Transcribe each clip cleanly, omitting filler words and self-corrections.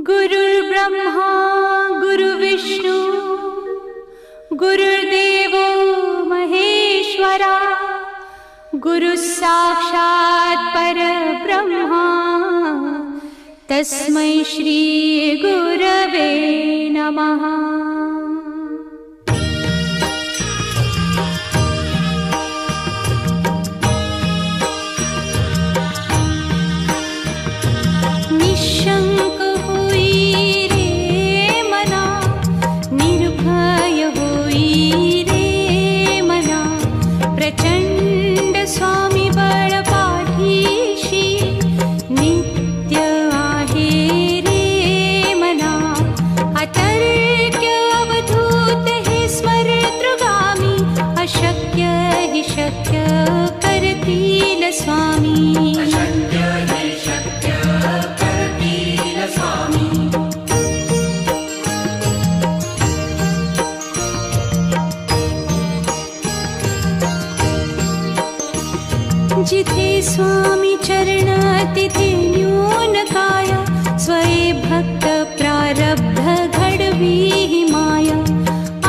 गुरुर्ब्रह्मा गुरुर्विष्णू गुरुर्देवो महेश्वरा गुरुसाक्षात् परब्रह्मा तस्मै श्री गुरवे नमः। निशंक होई रे मना, निर्भय होई रे मना, प्रचंड स्वामी बळ पाठीशी नित्य आहे रे मना। अतर्क्य अवधूत हे स्मरतृगामी, अशक्य हि शक्य करतील स्वामी। जिथे स्वामी चरण तिथे न्यून काया, स्वये भक्त प्रारब्ध घडवी ही माया।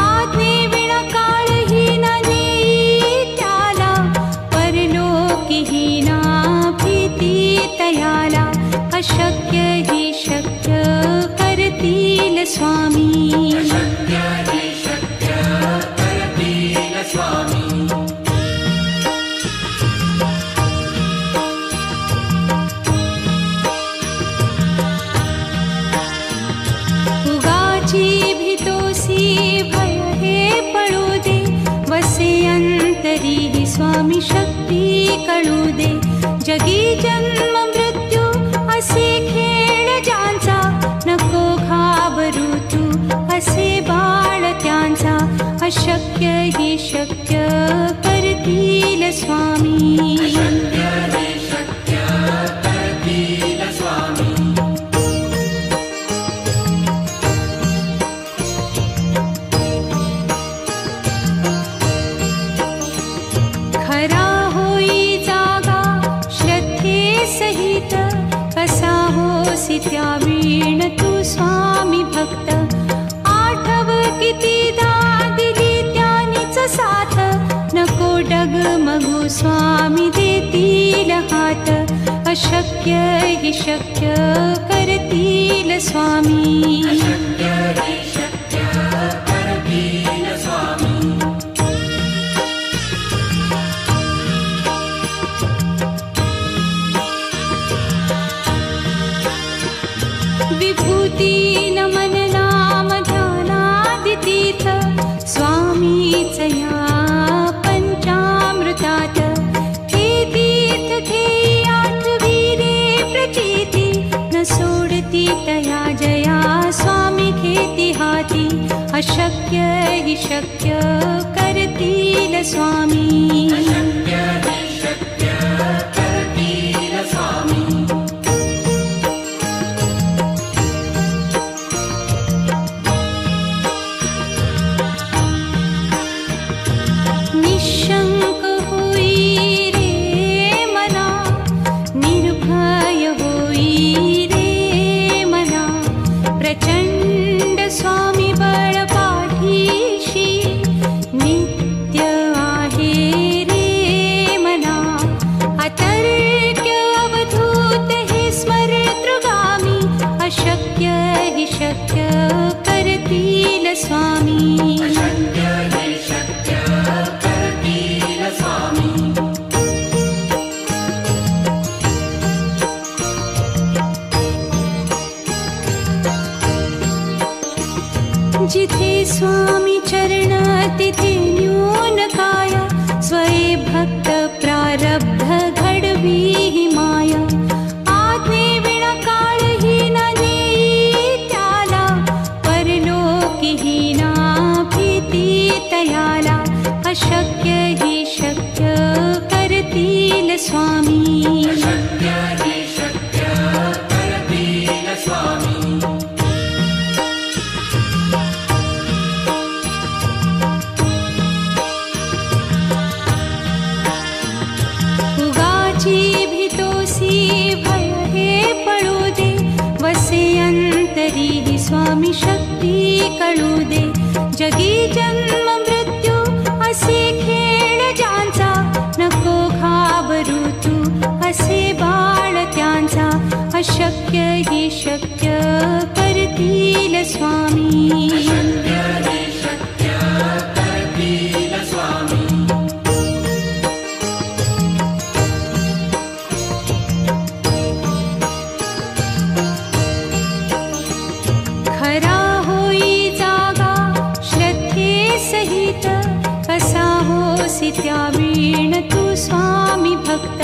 आज्ञे विना काळही न नेई त्याला, परलोकी ही ना भीती तयाला। अशक्य ही शक्य करतील स्वामी। अंतरी स्वामी शक्ती कळू दे। जगी जन्म मृत्यू असे खेळ ज्यांचा, नको घाबरू तू असे बाळ त्यांचा। अशक्य ही शक्य करतील स्वामी। खरा होई जागा श्रद्धे सहित, कसा होसी त्या वीण तू स्वामी भक्त। आठव कितीदा दिली त्यानीच साथ, नको डगमगू स्वामी देतील हात। अशक्य हि शक्य करतील स्वामी। विभूती नमन नाम ध्यानादितीर्थ, स्वामीच या पंचामृतात। हे तीर्थ घेई आठवी रे प्रचिती, न सोडती तया जया स्वामी घेती हाती। अशक्य हि शक्य करतील स्वामी। निशंक होई रे मना, निर्भय होई रे मना, प्रचंड स्वामी बळ पाठीशी नित्य आहे रे मना। अतर्क्य अवधूत हे स्मरतृगामी, अशक्य हि शक्य करतील स्वामी। जिथे स्वामी चरण तिथे न्यून काया, स्वये भक्त प्रारब्ध घडवी ही माया। आज्ञे विना काळही न नेई त्याला, परलोकी ही ना भीती तयाला। अशक्य ही शक्य करतील स्वामी। तरीही स्वामी शक्ती कळू दे. जगी जन्म मृत्यू असे खेळ ज्यांचा, नको घाबरू तू असे बाळ त्यांचा. अशक्य ही शक्य करतील स्वामी. खरा होई जागा श्रद्धे सहित, कसा होसी त्या वीण तू स्वामी भक्त.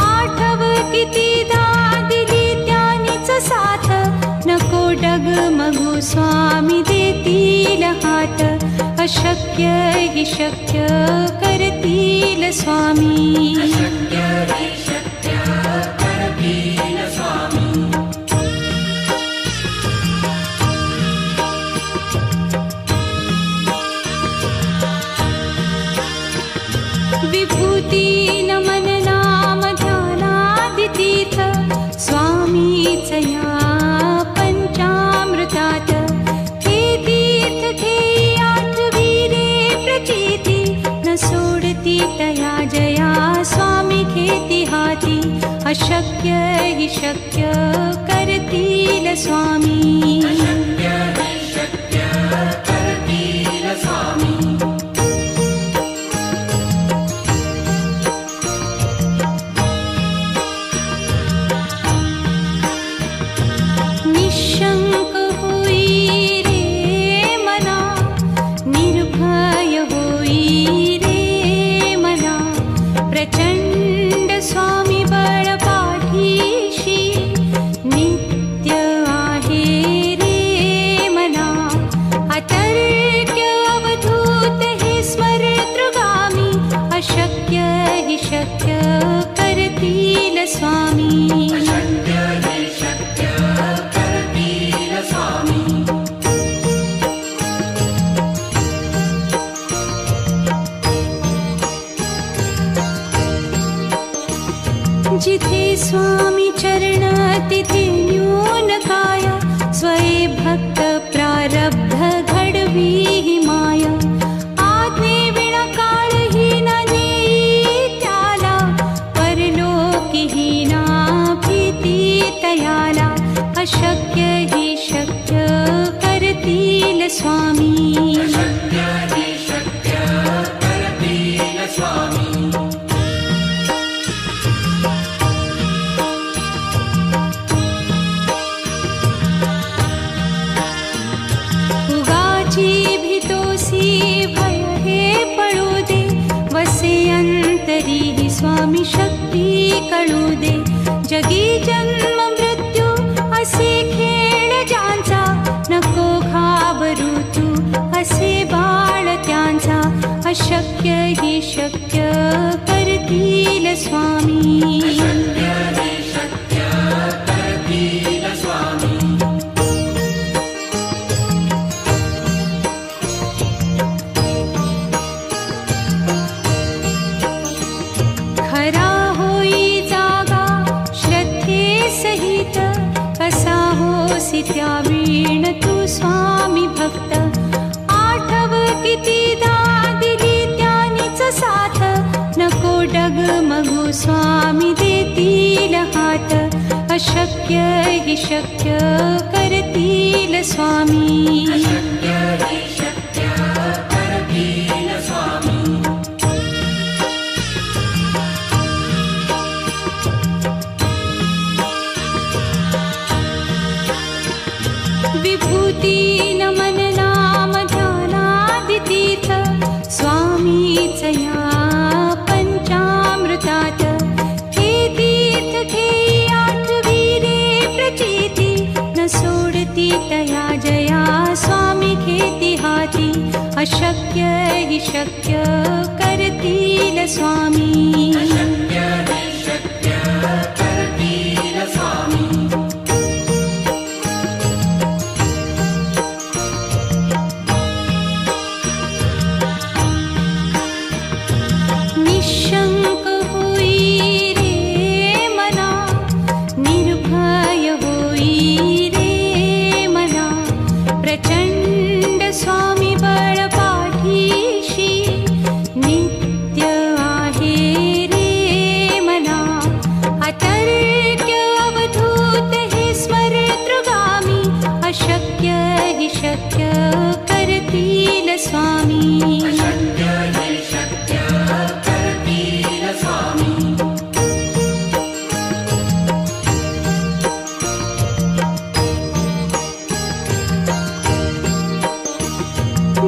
आठव कितीदा दिली त्यानीच साथ, नको डगमगू स्वामी देतील हात. अशक्य ही शक्य करतील स्वामी. विभूती नमन नाम ध्यानादितीर्थ, स्वामीच या पंचामृतात. हे तीर्थ घेई आठविले प्रचिती, न सोडती तया जया स्वामी घेती हाती. अशक्य ही शक्य करतील स्वामी. निशंक होई रे मना, निर्भय होई रे मना. प्रचंड स्वामी बळ पाठीशी, नित्य आहे रे मना. अतर्क्य अवधूत हे स्मरतृगामी, अशक्य हि शक्य करतील स्वामी. जिथे स्वामी चरण तिथे न्यून काया, स्वये भक्त प्रारब्ध घडवी ही माया. आज्ञे विना काळही न नेई त्याला, परलोकीही ना भीती तयाला. अशक्य ही शक्य करतील स्वामी. भीतोसी भय हे पळू दे, वसे अंतरी ही स्वामी शक्ती कळू दे. जगी जन्म मृत्यू असे खेळ ज्यांचा, नको घाबरू तू असे बाळ त्यांचा. अशक्य ही शक्य करतील स्वामी. खरा होई जागा श्रद्धे सहित, कसा होसी त्या वीण तू स्वामी भक्त. आठव कितीदा दिली त्यानीच साथ, नको डगमगू स्वामी देतील हात. अशक्य हि शक्य करतील स्वामी. विभूती नमन नाम ध्यानादितीर्थ, स्वामीच या पंचामृतात. हे तीर्थ घेई आठविले प्रचिती, न सोडती तया जया स्वामी घेती हाती. अशक्य हि शक्य करतील स्वामी. निशंक होई रे मना, निर्भय होई रे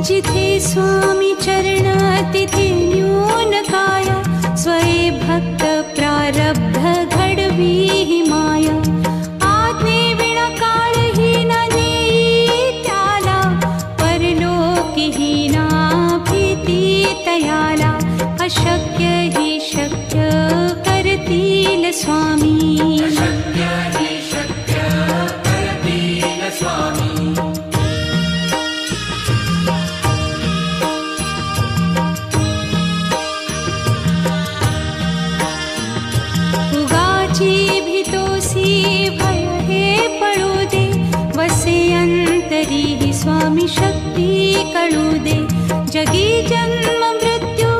जिथे स्वामी चरण तिथे न्यून काया, स्वये भक्त प्रारब्ध घडवी ही माया. आज्ञे विना काळही न नेई त्याला, परलोकीही ना भीती तयाला. अशक्य ही शक्य करतील स्वामी. उगाची भीतोसी भय हे पळू दे, वसे अंतरी ही स्वामी शक्ती कळू दे. जगी जन्म मृत्यू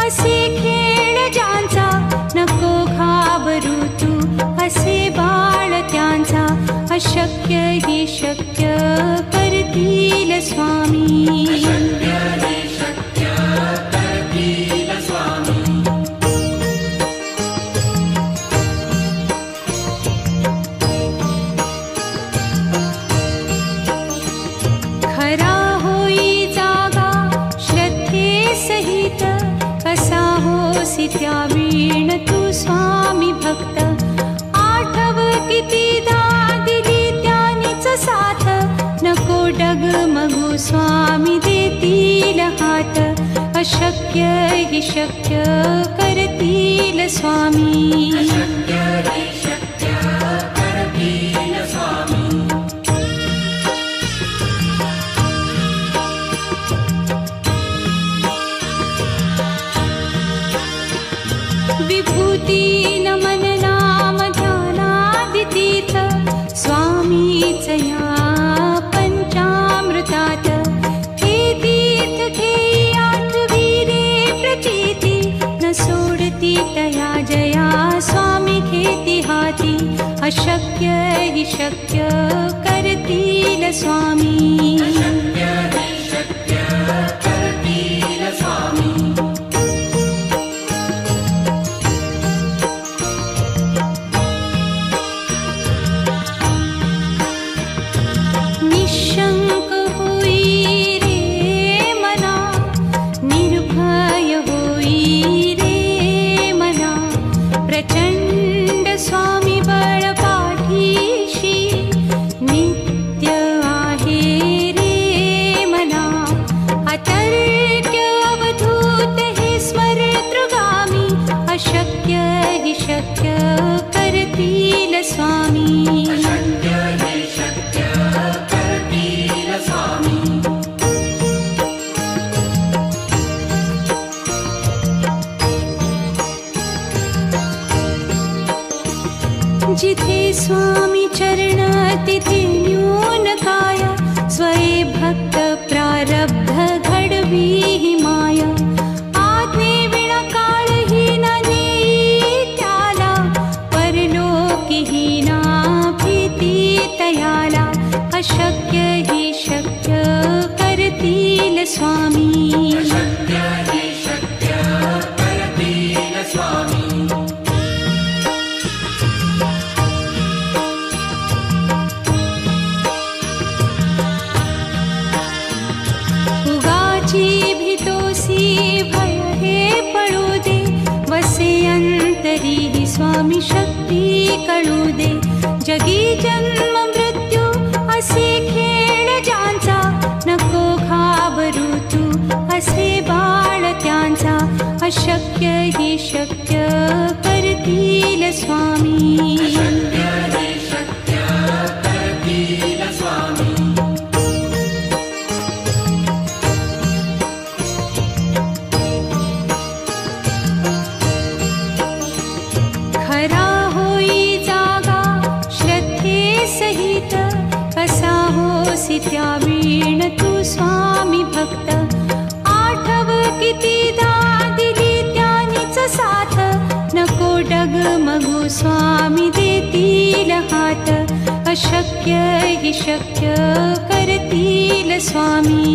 असे खेळ ज्यांचा, नको घाबरू तू असे बाळ त्यांचा. अशक्य ही शक्य करतील स्वामी. खरा होई जागा श्रद्धे सहित, कसा होसी त्या वीण तू स्वामी भक्त. आठव कितीदा दिली त्यानीच साथ, नको डगमगू स्वामी देतील हात. अशक्य ही शक्य करतील स्वामी. विभूती न मन नाम ध्यानादितीर्थ, स्वामीच या पंचामृतात. हे तीर्थ घेई आठवी रे प्रचिती, न सोडती तया जया स्वामी घेती हाती. अशक्य ही शक्य करतील स्वामी. निशंक होई रे मना, निर्भय होई रे मना. प्रचंड स्वामी बळ पाठीशी, नित्य आहे रे मना. अतर्क्य अवधूत हे स्मरतृगामी, अशक्य ही शक्य करतील स्वामी. जिथे स्वामी चरण तिथे न्यून काया, स्वये भक्त प्रारब्ध घडवी ही माया. आज्ञे विना काळही न नेई त्याला, परलोकीही ना भीती तयाला. अशक्य ही शक्य करतील स्वामी. उगाची भीतोसी भय हे पळू दे, वसे अंतरी ही स्वामी शक्ती कळू दे. जगी जन्म मृत्यू असे खेळ ज्यांचा, नको घाबरू तू असे बाळ त्यांचा. अशक्य ही शक्य करतील स्वामी. खरा होई जागा श्रद्धे सहित, कसा होसी त्या वीण तू स्वामी भक्त. आठव कितीदा दिली त्यानीच साथ, नको डगमगू स्वामी देतील हात. अशक्य ही शक्य करतील स्वामी.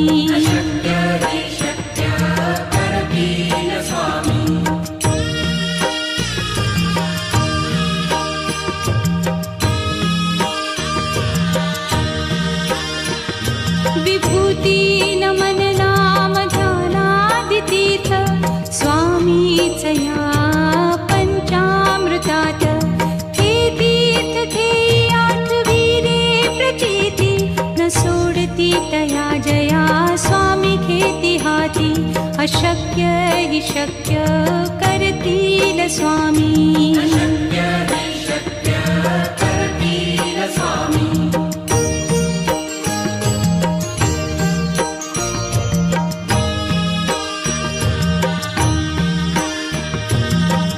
विभूती न मन नाम स्वामीचया पंचामृतात हे तीर्थ घेई आठविरे प्रचिती न सोडती तया जया स्वामी घेती हाती अशक्य हि शक्य करतील स्वामी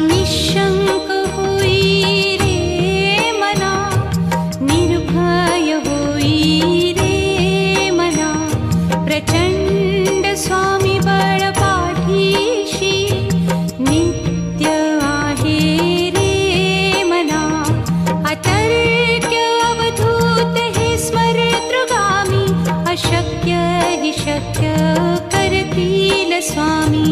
निशंक होई रे मना निर्भय होई रे मना प्रचंड स्वामी बळ पाठीशी नित्य आहे रे मना अतर्क्य अवधूत हे स्मरतृगामी अशक्य हि शक्य करतील स्वामी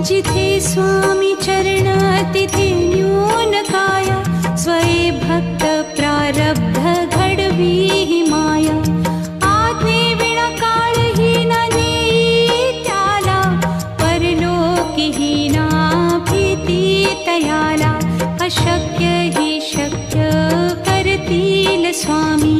जिथे स्वामी चरण तिथे न्यून काय स्वये भक्त प्रारब्ध घडवी ही माया आज्ञे विना काळही न नेई त्याला परलोकी ही ना भीती तयाला अशक्य हि शक्य करतील स्वामी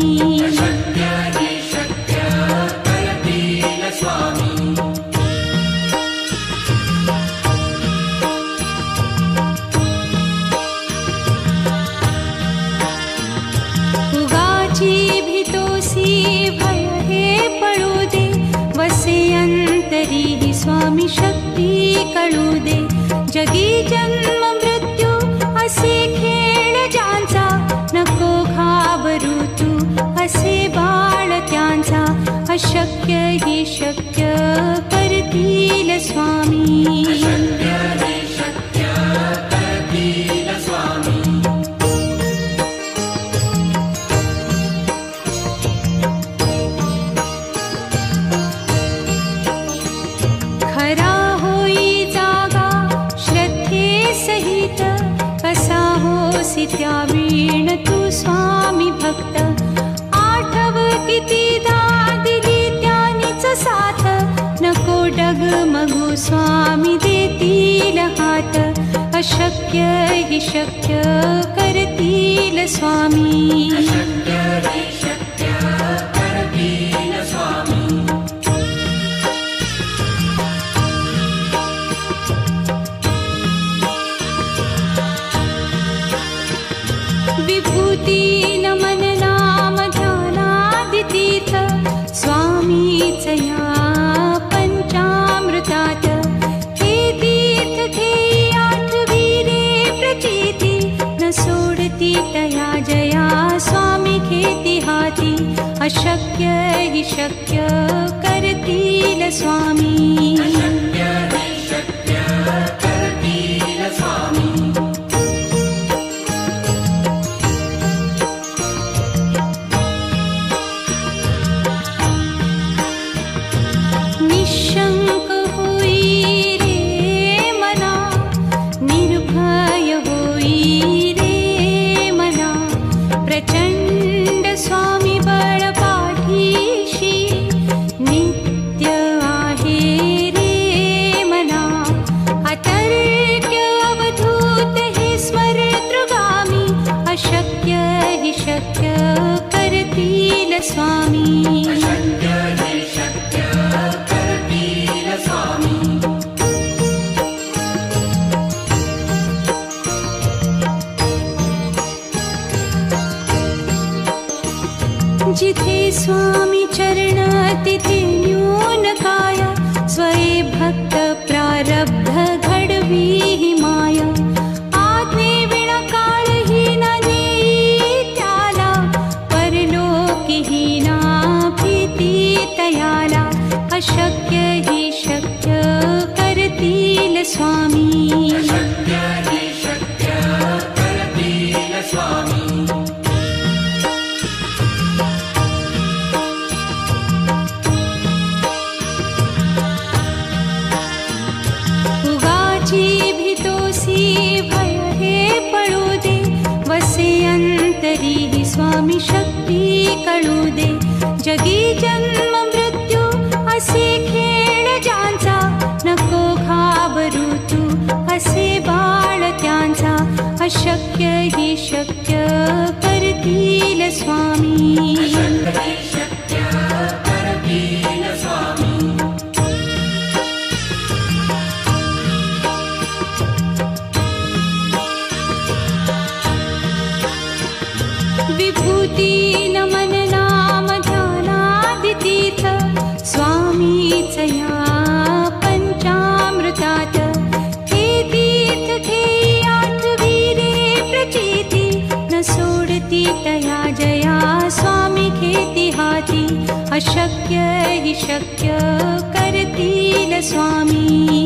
भय हे पळू दे वसे अंतरी ही स्वामी शक्ती कळू दे जगी जन्म मृत्यू असे खेळ ज्यांचा नको घाबरू तू असे बाळ त्यांचा अशक्य हि शक्य करतील स्वामी खरा होई जागा श्रद्धे सहित कसा होसी त्या वीण तू स्वामी भक्त आठव कितीदा दिली त्यानीच साथ नको डगमगू स्वामी देतील हात अशक्य हि शक्य करतील स्वामी विभूती नमन नाम ध्यानादितीर्थ स्वामीचया पंचामृतात हे तीर्थ घेई आठविरे प्रचिती न सोडती तया जया स्वामी घेती हाती अशक्य हि शक्य करतील स्वामी निशंक होई रे मना निर्भय होई रे मना प्रचंड स्वामी बळ पाठीशी नित्य आहे रे मना अतर्क्य अवधूत हे स्मरतृगामी अशक्य हि शक्य करतील स्वामी जिथे स्वामी चरण तिथे न्यून काय स्वये भक्त प्रारब्ध घडवी ही माया आज्ञे विना काळही न नेई त्याला परलोकी ही ना भीती तयाला अशक्य हि शक्य करतील स्वामी भय हे जगी जन्म मृत्यू असे खेळ ज्यांचा, नको घाबरू तू असे बाळ त्यांचा. अशक्य ही शक्य करतील स्वामी. विभूती नमन नाम ध्यानादितीर्थ स्वामीच या पंचामृतात. हे तीर्थ घेई आठवी रे प्रचिती, न सोडती तया जया स्वामी घेती हाती. अशक्य हि शक्य करतील स्वामी.